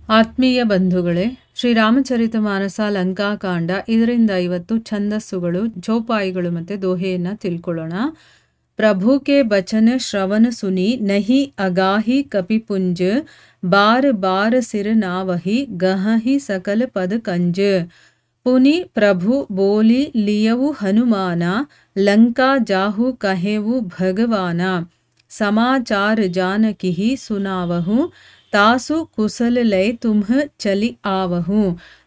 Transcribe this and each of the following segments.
ಆತ್ಮೀಯ ಬಂಧುಗಳೇ, ಶ್ರೀರಾಮಚರಿತಮಾನಸ ಲಂಕಾಕಾಂಡ ಇದರಿಂದ ಇವತ್ತು ಛಂದಸ್ಸುಗಳು, ಚೌಪಾಯಿಗಳು ಮತ್ತು ದೋಹೆಯನ್ನು ತಿಳ್ಕೊಳ್ಳೋಣ. ಪ್ರಭು ಕೆ ಬಚನ ಶ್ರವಣ ಸುನಿ ನಹಿ ಅಗಾಹಿ ಕಪಿಪುಂಜ ಬಾರ್ ಬಾರ್ ಸಿರ ನಾವಹಿ ಗಹಹಿ ಸಕಲ ಪದ ಕಂಜ ಪುನಿ ಪ್ರಭು ಬೋಲಿ ಲಿಯವು ಹನುಮಾನ ಲಂಕಾ ಜಾಹು ಕಹೆವು ಭಗವಾನ समाचार जानकी सुनावहु तासु कुशल लय तुम्ह चली आवहु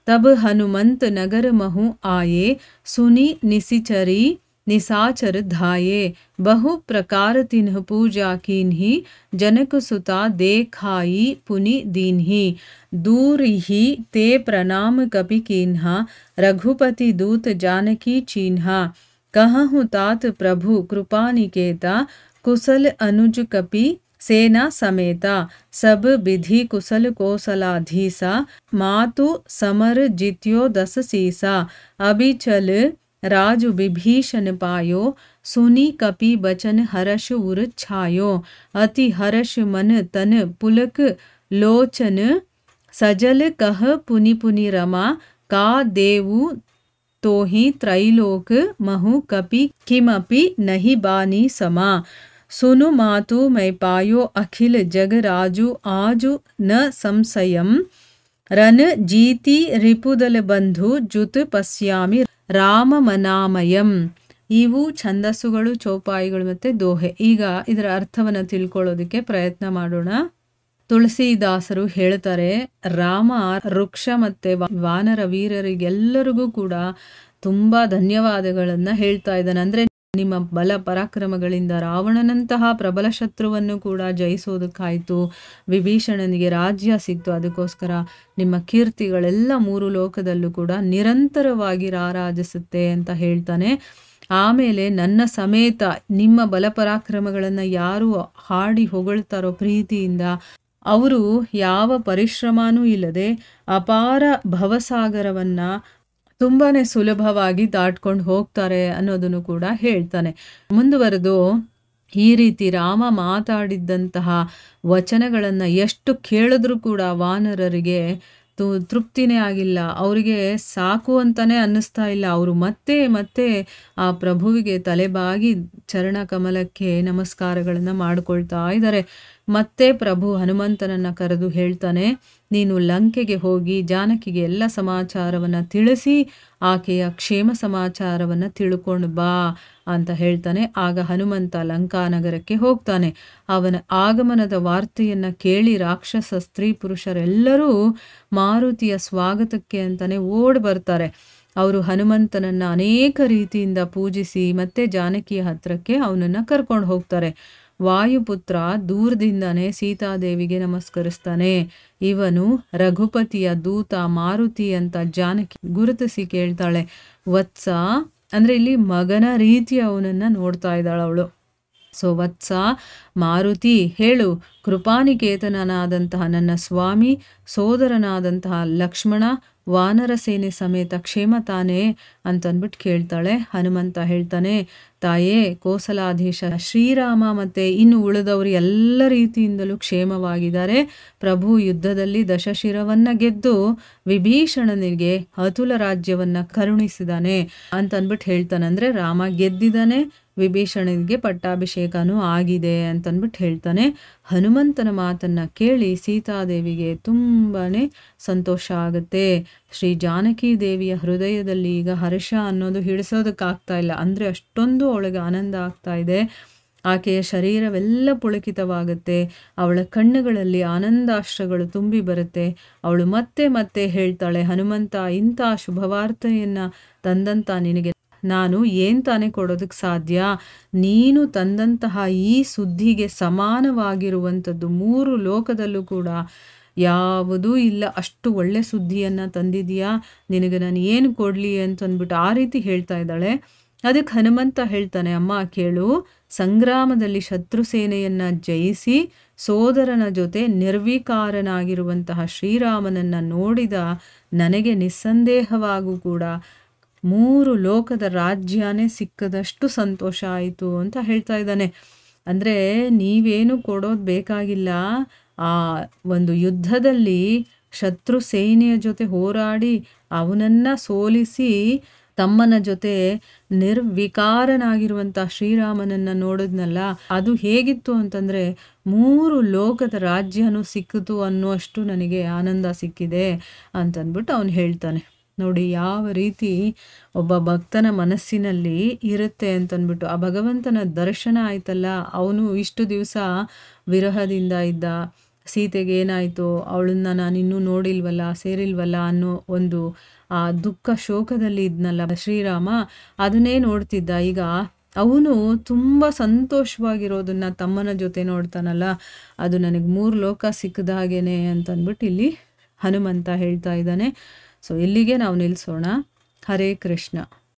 तब हनुमंत नगर महु आये सुनी निसिचरी निसाचर धाये बहु प्रकार तिन्ह पूजा कीन्ही जनक सुता देखाई पुनि दीन्ही दूर ही ते प्रणाम कपि कीन्हा रघुपति दूत जानकी चीन्हा कहहु तात प्रभु कृपा निकेता कुशल अनुज कपि सेना समेता सब विधि कुशल कोसलाधीसा मातु समर जित्यो दस सीसा अभिचल राजु विभीषण पायो सुनी कपि बचन हर्ष उर छायो अति हर्ष मन तन पुलक लोचन सजल कह पुनि पुनि रमा का देवु तोहि त्रैलोक महु कपि किमपि नहि बानी समा सुनु मातु मैं पायो अखिल जग राजु आजु न संशयम रन जीति रिपुदल बंधु जुत पश्यामि ರಾಮ ಮನಾಮಯಂ. ಇವು ಛಂದಸ್ಸುಗಳು, ಚೌಪಾಯಿಗಳು ಮತ್ತು ದೋಹೆ. ಈಗ ಇದರ ಅರ್ಥವನ್ನು ತಿಳ್ಕೊಳ್ಳೋದಕ್ಕೆ ಪ್ರಯತ್ನ ಮಾಡೋಣ. ತುಳಸಿದಾಸರು ಹೇಳ್ತಾರೆ, ರಾಮ ವೃಕ್ಷ ಮತ್ತು ವಾನರ ವೀರರಿಗೆಲ್ಲರಿಗೂ ಕೂಡ ತುಂಬ ಧನ್ಯವಾದಗಳನ್ನು ಹೇಳ್ತಾ ಇದ್ದಾನೆ. ಅಂದರೆ ನಿಮ್ಮ ಬಲ ಪರಾಕ್ರಮಗಳಿಂದ ರಾವಣನಂತಹ ಪ್ರಬಲ ಶತ್ರುವನ್ನು ಕೂಡ ಜಯಿಸೋದಕ್ಕಾಯಿತು, ವಿಭೀಷಣನಿಗೆ ರಾಜ್ಯ ಸಿಕ್ತು, ಅದಕ್ಕೋಸ್ಕರ ನಿಮ್ಮ ಕೀರ್ತಿಗಳೆಲ್ಲ ಮೂರು ಲೋಕದಲ್ಲೂ ಕೂಡ ನಿರಂತರವಾಗಿ ರಾರಾಜಿಸುತ್ತೆ ಅಂತ ಹೇಳ್ತಾನೆ. ಆಮೇಲೆ ನನ್ನ ಸಮೇತ ನಿಮ್ಮ ಬಲ ಪರಾಕ್ರಮಗಳನ್ನು ಯಾರು ಹಾಡಿ ಹೊಗಳ್ತಾರೋ ಪ್ರೀತಿಯಿಂದ, ಅವರು ಯಾವ ಪರಿಶ್ರಮನೂ ಇಲ್ಲದೆ ಅಪಾರ ಭವಸಾಗರವನ್ನು ತುಂಬಾ ಸುಲಭವಾಗಿ ದಾಟ್ಕೊಂಡು ಹೋಗ್ತಾರೆ ಅನ್ನೋದನ್ನು ಕೂಡ ಹೇಳ್ತಾನೆ. ಮುಂದುವರೆದು ಈ ರೀತಿ ರಾಮ ಮಾತಾಡಿದ್ದಂತಹ ವಚನಗಳನ್ನು ಎಷ್ಟು ಕೇಳಿದ್ರೂ ಕೂಡ ವಾನರರಿಗೆ ತೃಪ್ತಿನೇ ಆಗಿಲ್ಲ, ಅವರಿಗೆ ಸಾಕು ಅಂತಲೇ ಅನ್ನಿಸ್ತಾ ಇಲ್ಲ. ಅವರು ಮತ್ತೆ ಮತ್ತೆ ಆ ಪ್ರಭುವಿಗೆ ತಲೆಬಾಗಿ ಚರಣ ಕಮಲಕ್ಕೆ ನಮಸ್ಕಾರಗಳನ್ನು ಮಾಡಿಕೊಳ್ತಾ ಇದ್ದಾರೆ. ಮತ್ತೆ ಪ್ರಭು ಹನುಮಂತನನ್ನು ಕರೆದು ಹೇಳ್ತಾನೆ, ನೀನು ಲಂಕೆಗೆ ಹೋಗಿ ಜಾನಕಿಗೆ ಎಲ್ಲ ಸಮಾಚಾರವನ್ನು ತಿಳಿಸಿ ಆಕೆಯ ಕ್ಷೇಮ ಸಮಾಚಾರವನ್ನು ತಿಳ್ಕೊಂಡು ಬಾ ಅಂತ ಹೇಳ್ತಾನೆ. ಆಗ ಹನುಮಂತ ಲಂಕಾನಗರಕ್ಕೆ ಹೋಗ್ತಾನೆ. ಅವನ ಆಗಮನದ ವಾರ್ತೆಯನ್ನು ಕೇಳಿ ರಾಕ್ಷಸ ಸ್ತ್ರೀ ಪುರುಷರೆಲ್ಲರೂ ಮಾರುತಿಯ ಸ್ವಾಗತಕ್ಕೆ ಅಂತಲೇ ಓಡಿ ಬರ್ತಾರೆ. ಅವರು ಹನುಮಂತನನ್ನು ಅನೇಕ ರೀತಿಯಿಂದ ಪೂಜಿಸಿ ಮತ್ತೆ ಜಾನಕಿಯ ಹತ್ರಕ್ಕೆ ಅವನನ್ನು ಕರ್ಕೊಂಡು ಹೋಗ್ತಾರೆ. ವಾಯುಪುತ್ರ ದೂರದಿಂದನೇ ಸೀತಾದೇವಿಗೆ ನಮಸ್ಕರಿಸ್ತಾನೆ. ಇವನು ರಘುಪತಿಯ ದೂತ ಮಾರುತಿ ಅಂತ ಜಾನಕಿ ಗುರುತಿಸಿ ಕೇಳ್ತಾಳೆ. ವತ್ಸ ಅಂದರೆ ಇಲ್ಲಿ ಮಗನ ರೀತಿ ಅವನನ್ನು ನೋಡ್ತಾ ಇದ್ದಾಳೆ ಅವಳು. ಸೊ ವತ್ಸ, ಮಾರುತಿ ಹೇಳು, ಕೃಪಾನಿಕೇತನನಾದಂತಹ ನನ್ನ ಸ್ವಾಮಿ ಸೋದರನಾದಂತಹ ಲಕ್ಷ್ಮಣ ವಾನರ ಸೇನೆ ಸಮೇತ ಕ್ಷೇಮ ತಾನೇ ಅಂತಂದ್ಬಿಟ್ಟು ಕೇಳ್ತಾಳೆ. ಹನುಮಂತ ಹೇಳ್ತಾನೆ, ತಾಯೇ ಕೋಸಲಾಧೀಶ ಶ್ರೀರಾಮ ಮತ್ತು ಇನ್ನು ಉಳಿದವರು ಎಲ್ಲ ರೀತಿಯಿಂದಲೂ ಕ್ಷೇಮವಾಗಿದ್ದಾರೆ. ಪ್ರಭು ಯುದ್ಧದಲ್ಲಿ ದಶಶಿರವನ್ನು ಗೆದ್ದು ವಿಭೀಷಣನಿಗೆ ಅತುಲ ರಾಜ್ಯವನ್ನು ಕರುಣಿಸಿದಾನೆ ಅಂತಂದ್ಬಿಟ್ಟು ಹೇಳ್ತಾನೆ. ಅಂದರೆ ರಾಮ ಗೆದ್ದಿದ್ದಾನೆ, ವಿಭೀಷಣನಿಗೆ ಪಟ್ಟಾಭಿಷೇಕನೂ ಆಗಿದೆ ಅಂತಂದ್ಬಿಟ್ಟು ಹೇಳ್ತಾನೆ. ಹನುಮಂತನ ಮಾತನ್ನು ಕೇಳಿ ಸೀತಾದೇವಿಗೆ ತುಂಬಾ ಸಂತೋಷ ಆಗುತ್ತೆ. ಶ್ರೀ ಜಾನಕಿ ದೇವಿಯ ಹೃದಯದಲ್ಲಿ ಈಗ ಹರ್ಷ ಅನ್ನೋದು ಹಿಡಿಸೋದಕ್ಕಾಗ್ತಾ ಇಲ್ಲ. ಅಂದರೆ ಅಷ್ಟೊಂದು ಅವಳಿಗೆ ಆನಂದ ಆಗ್ತಾ ಇದೆ. ಆಕೆಯ ಶರೀರವೆಲ್ಲ ಪುಳಕಿತವಾಗುತ್ತೆ. ಅವಳ ಕಣ್ಣುಗಳಲ್ಲಿ ಆನಂದಾಶ್ರಗಳು ತುಂಬಿ ಬರುತ್ತೆ. ಅವಳು ಮತ್ತೆ ಮತ್ತೆ ಹೇಳ್ತಾಳೆ, ಹನುಮಂತ, ಇಂಥ ಶುಭವಾರ್ತೆಯನ್ನು ತಂದಂಥ ನಿನಗೆ ನಾನು ಏನು ತಾನೇ ಕೊಡೋದಕ್ಕೆ ಸಾಧ್ಯ? ನೀನು ತಂದಂತಹ ಈ ಸುದ್ದಿಗೆ ಸಮಾನವಾಗಿರುವಂಥದ್ದು ಮೂರು ಲೋಕದಲ್ಲೂ ಕೂಡ ಯಾವುದೂ ಇಲ್ಲ. ಅಷ್ಟು ಒಳ್ಳೆ ಸುದ್ದಿಯನ್ನು ತಂದಿದೆಯಾ, ನಿನಗೆ ನಾನು ಏನು ಕೊಡಲಿ ಅಂತಂದ್ಬಿಟ್ಟು ಆ ರೀತಿ ಹೇಳ್ತಾ ಇದ್ದಾಳೆ. ಅದಕ್ಕೆ ಹನುಮಂತ ಹೇಳ್ತಾನೆ, ಅಮ್ಮ ಕೇಳು, ಸಂಗ್ರಾಮದಲ್ಲಿ ಶತ್ರು ಸೇನೆಯನ್ನು ಜಯಿಸಿ ಸೋದರನ ಜೊತೆ ನಿರ್ವಿಕಾರನಾಗಿರುವಂತಹ ಶ್ರೀರಾಮನನ್ನು ನೋಡಿದ ನನಗೆ ನಿಸ್ಸಂದೇಹವಾಗೂ ಕೂಡ ಮೂರು ಲೋಕದ ರಾಜ್ಯನೇ ಸಿಕ್ಕದಷ್ಟು ಸಂತೋಷ ಆಯಿತು ಅಂತ ಹೇಳ್ತಾ ಇದ್ದಾನೆ. ಅಂದರೆ ನೀವೇನು ಕೊಡೋದು ಬೇಕಾಗಿಲ್ಲ, ಆ ಒಂದು ಯುದ್ಧದಲ್ಲಿ ಶತ್ರು ಸೇನೆಯ ಜೊತೆ ಹೋರಾಡಿ ಅವನನ್ನು ಸೋಲಿಸಿ ತಮ್ಮನ ಜೊತೆ ನಿರ್ವಿಕಾರನಾಗಿರುವಂಥ ಶ್ರೀರಾಮನನ್ನು ನೋಡಿದ್ನಲ್ಲ, ಅದು ಹೇಗಿತ್ತು ಅಂತಂದರೆ 3 ಲೋಕದ ರಾಜ್ಯನೂ ಸಿಕ್ಕಿತು ಅನ್ನುವಷ್ಟು ನನಗೆ ಆನಂದ ಸಿಕ್ಕಿದೆ ಅಂತಂದ್ಬಿಟ್ಟು ಅವನು ಹೇಳ್ತಾನೆ. ನೋಡಿ ಯಾವ ರೀತಿ ಒಬ್ಬ ಭಕ್ತನ ಮನಸ್ಸಿನಲ್ಲಿ ಇರುತ್ತೆ ಅಂತಂದ್ಬಿಟ್ಟು. ಆ ಭಗವಂತನ ದರ್ಶನ ಆಯ್ತಲ್ಲ, ಅವನು ಇಷ್ಟು ದಿವಸ ವಿರಹದಿಂದ ಇದ್ದ, ಸೀತೆಗೆ ಏನಾಯಿತು, ಅವಳನ್ನ ನಾನಿನ್ನೂ ನೋಡಿಲ್ವಲ್ಲ, ಸೇರಿಲ್ವಲ್ಲ ಅನ್ನೋ ಒಂದು ಆ ದುಃಖ ಶೋಕದಲ್ಲಿ ಇದ್ನಲ್ಲ ಶ್ರೀರಾಮ, ಅದನ್ನೇ ನೋಡ್ತಿದ್ದ. ಈಗ ಅವನು ತುಂಬ ಸಂತೋಷವಾಗಿರೋದನ್ನ ತಮ್ಮನ ಜೊತೆ ನೋಡ್ತಾನಲ್ಲ, ಅದು ನನಗೆ 3 ಲೋಕ ಸಿಕ್ಕಿದ ಹಾಗೇನೆ ಅಂತಂದ್ಬಿಟ್ಟು ಇಲ್ಲಿ ಹನುಮಂತ ಹೇಳ್ತಾ ಇದ್ದಾನೆ. ಸೊ ಇಲ್ಲಿಗೆ ನಾವು ನಿಲ್ಲಿಸೋಣ. ಹರೇ ಕೃಷ್ಣ.